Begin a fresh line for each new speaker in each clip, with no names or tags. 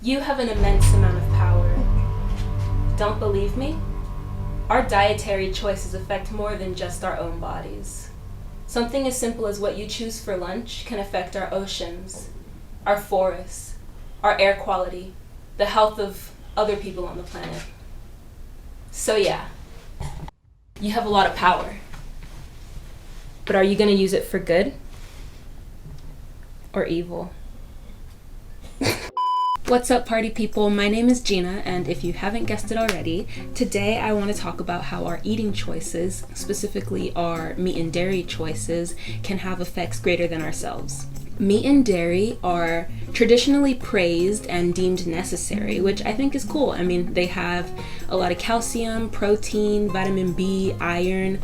You have an immense amount of power. Don't believe me? Our dietary choices affect more than just our own bodies. Something as simple as what you choose for lunch can affect our oceans, our forests, our air quality, the health of other people on the planet. So yeah, you have a lot of power. But are you going to use it for good or evil? What's up, party people? My name is Gina, and if you haven't guessed it already, today I want to talk about how our eating choices, specifically our meat and dairy choices, can have effects greater than ourselves. Meat and dairy are traditionally praised and deemed necessary, which I think is cool. I mean, they have a lot of calcium, protein, vitamin B, iron,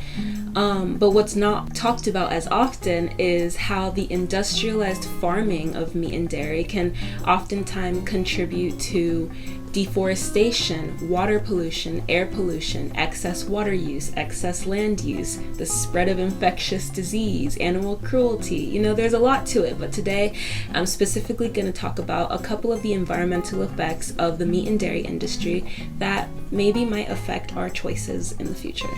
but what's not talked about as often is how the industrialized farming of meat and dairy can oftentimes contribute to deforestation, water pollution, air pollution, excess water use, excess land use, the spread of infectious disease, animal cruelty. You know, there's a lot to it, but today I'm specifically going to talk about a couple of the environmental effects of the meat and dairy industry that maybe might affect our choices in the future.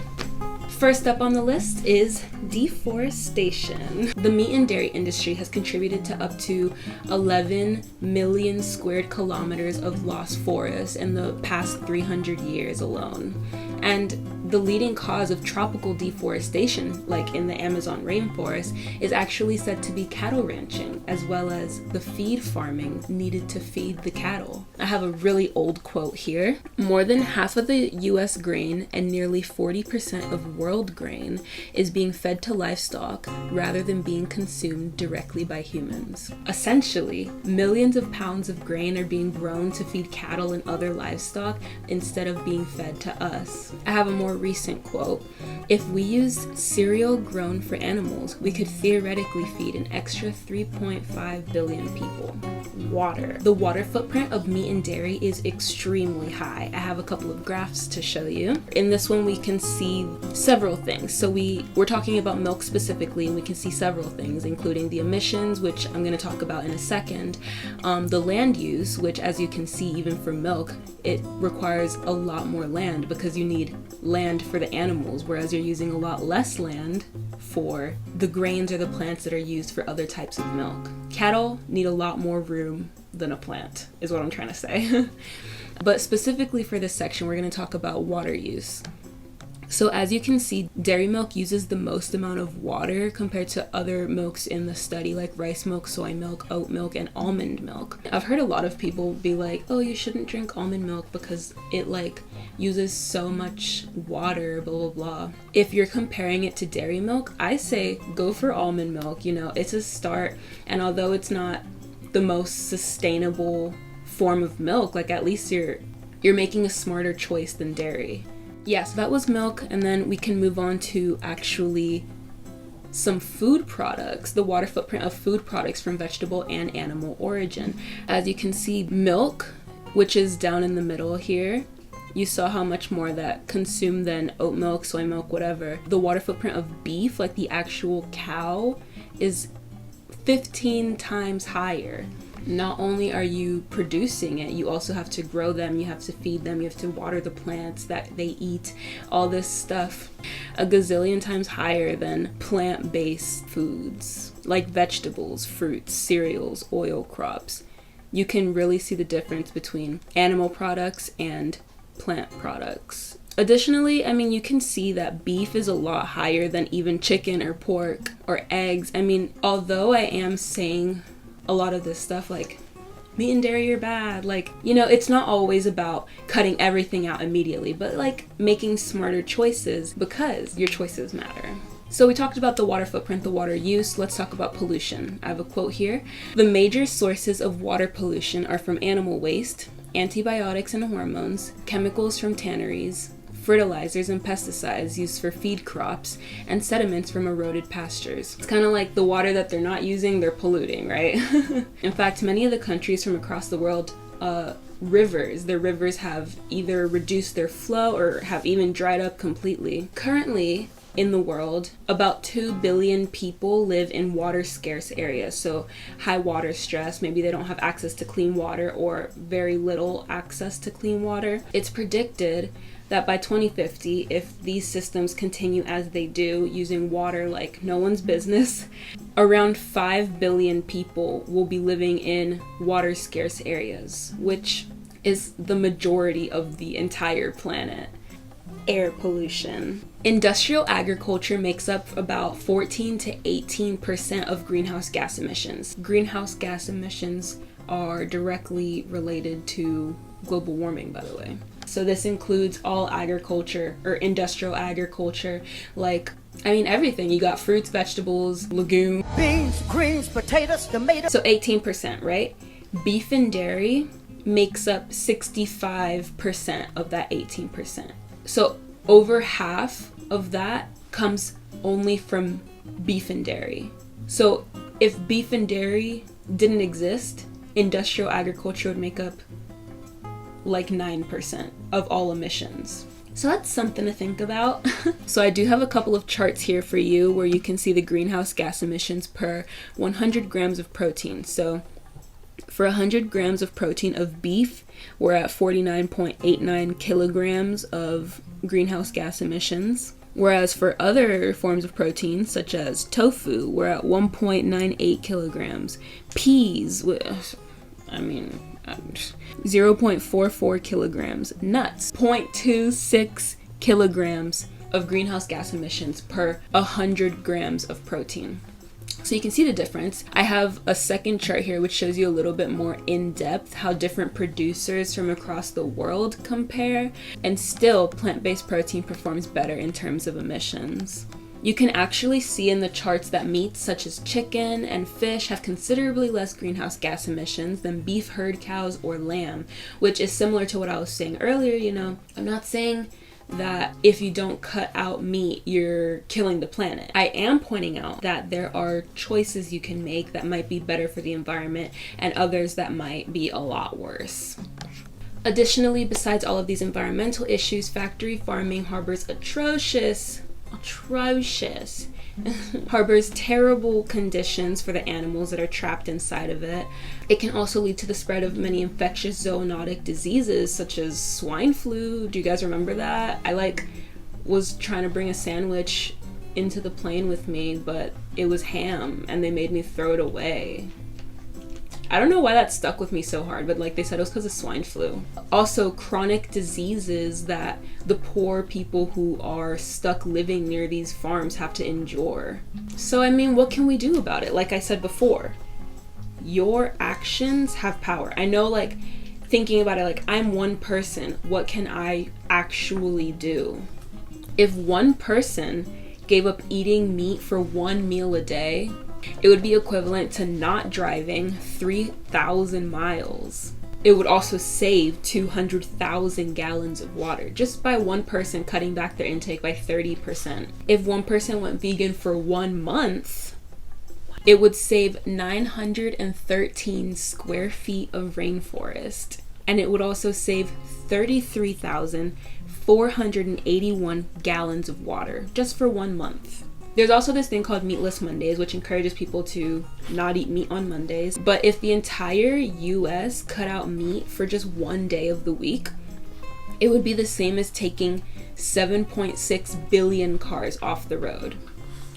First up on the list is deforestation. The meat and dairy industry has contributed to up to 11 million squared kilometers of lost forest in the past 300 years alone. And the leading cause of tropical deforestation, like in the Amazon rainforest, is actually said to be cattle ranching, as well as the feed farming needed to feed the cattle. I have a really old quote here. More than half of the US grain and nearly 40% of world grain is being fed to livestock rather than being consumed directly by humans. Essentially, millions of pounds of grain are being grown to feed cattle and other livestock instead of being fed to us. I have a more recent quote. If we used cereal grown for animals, we could theoretically feed an extra 3.5 billion people. Water. The water footprint of meat and dairy is extremely high. I have a couple of graphs to show you. In this one, we can see several things. So we're talking about milk specifically, and we can see several things, including the emissions, which I'm going to talk about in a second, the land use, which, as you can see, even for milk, it requires a lot more land because you need land for the animals, whereas you're using a lot less land for the grains or the plants that are used for other types of milk. Cattle need a lot more room than a plant, is what I'm trying to say. But specifically for this section, we're going to talk about water use. So as you can see, dairy milk uses the most amount of water compared to other milks in the study, like rice milk, soy milk, oat milk, and almond milk. I've heard a lot of people be like, oh, you shouldn't drink almond milk because it uses so much water, blah, blah, blah. If you're comparing it to dairy milk, I say go for almond milk. You know, it's a start. And although it's not the most sustainable form of milk, at least you're making a smarter choice than dairy. Yes, that was milk, and then we can move on to actually some food products, the water footprint of food products from vegetable and animal origin. As you can see, milk, which is down in the middle here, you saw how much more that consumed than oat milk, soy milk, whatever. The water footprint of beef, like the actual cow, is 15 times higher. Not only are you producing it, you also have to grow them, you have to feed them, you have to water the plants that they eat, all this stuff. A gazillion times higher than plant-based foods, like vegetables, fruits, cereals, oil crops. You can really see the difference between animal products and plant products. Additionally, you can see that beef is a lot higher than even chicken or pork or eggs. Although I am saying a lot of this stuff like meat and dairy are bad, it's not always about cutting everything out immediately, but making smarter choices because your choices matter. So we talked about the water footprint, the water use. Let's talk about pollution. I have a quote here. The major sources of water pollution are from animal waste, antibiotics and hormones, chemicals from tanneries, fertilizers and pesticides used for feed crops, and sediments from eroded pastures. It's kind of like the water that they're not using, they're polluting, right? In fact, many of the countries from across the world, their rivers have either reduced their flow or have even dried up completely. Currently, in the world, about 2 billion people live in water scarce areas. So high water stress, maybe they don't have access to clean water or very little access to clean water. It's predicted that by 2050, if these systems continue as they do, using water like no one's business, around 5 billion people will be living in water scarce areas, which is the majority of the entire planet. Air pollution. Industrial agriculture makes up about 14 to 18% of greenhouse gas emissions. Greenhouse gas emissions are directly related to global warming, by the way. So this includes all agriculture or industrial agriculture, like, everything. You got fruits, vegetables, legumes.
Beans, greens, potatoes, tomatoes.
So 18%, right? Beef and dairy makes up 65% of that 18%. So over half of that comes only from beef and dairy. So if beef and dairy didn't exist, industrial agriculture would make up like 9% of all emissions. So that's something to think about. So I do have a couple of charts here for you where you can see the greenhouse gas emissions per 100 grams of protein. So for 100 grams of protein of beef, we're at 49.89 kilograms of greenhouse gas emissions. Whereas for other forms of protein, such as tofu, we're at 1.98 kilograms. Peas, 0.44 kilograms. Nuts, 0.26 kilograms of greenhouse gas emissions per 100 grams of protein. So you can see the difference. I have a second chart here which shows you a little bit more in depth how different producers from across the world compare, and still plant-based protein performs better in terms of emissions. You can actually see in the charts that meats such as chicken and fish have considerably less greenhouse gas emissions than beef, herd cows, or lamb, which is similar to what I was saying earlier. I'm not saying that if you don't cut out meat, you're killing the planet. I am pointing out that there are choices you can make that might be better for the environment and others that might be a lot worse. Additionally, besides all of these environmental issues, factory farming harbors harbors terrible conditions for the animals that are trapped inside of it. It can also lead to the spread of many infectious zoonotic diseases such as swine flu. Do you guys remember that? I was trying to bring a sandwich into the plane with me, but it was ham and they made me throw it away. I don't know why that stuck with me so hard, but they said it was because of swine flu. Also, chronic diseases that the poor people who are stuck living near these farms have to endure. So, what can we do about it? Like I said before, your actions have power. I know, thinking about it, I'm one person. What can I actually do? If one person gave up eating meat for one meal a day, it would be equivalent to not driving 3,000 miles. It would also save 200,000 gallons of water just by one person cutting back their intake by 30%. If one person went vegan for 1 month, it would save 913 square feet of rainforest. And it would also save 33,481 gallons of water just for 1 month. There's also this thing called Meatless Mondays, which encourages people to not eat meat on Mondays. But if the entire US cut out meat for just 1 day of the week, it would be the same as taking 7.6 billion cars off the road.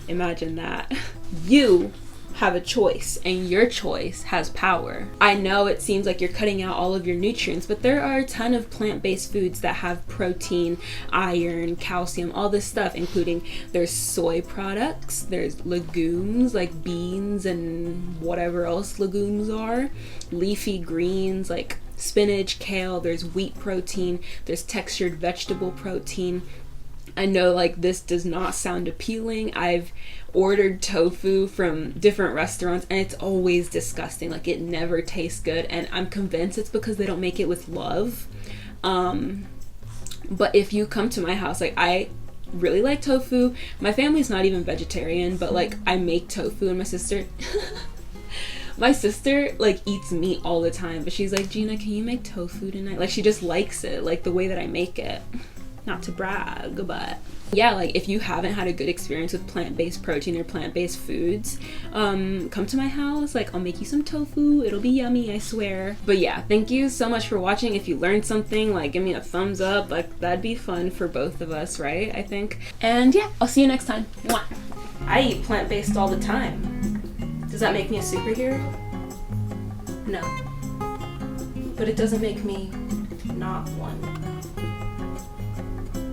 Imagine that. You have a choice, and your choice has power. I know it seems like you're cutting out all of your nutrients, but there are a ton of plant-based foods that have protein, iron, calcium, all this stuff, including there's soy products, there's legumes like beans and whatever else legumes are, leafy greens like spinach, kale, there's wheat protein, there's textured vegetable protein. I know this does not sound appealing. I've ordered tofu from different restaurants and it's always disgusting. It never tastes good, and I'm convinced it's because they don't make it with love. But if you come to my house, I really like tofu. My family's not even vegetarian, but I make tofu, and my sister eats meat all the time, but she's like, Gina, can you make tofu tonight? She just likes it, the way that I make it. not to brag, but yeah, like if you haven't had a good experience with plant-based protein or plant-based foods, come to my house. Like, I'll make you some tofu. It'll be yummy, I swear. But yeah, thank you so much for watching. If you learned something, like, give me a thumbs up. Like, that'd be fun for both of us, right? I think. And yeah, I'll see you next time. Mwah. I eat plant-based all the time. Does that make me a superhero? No. But it doesn't make me not one.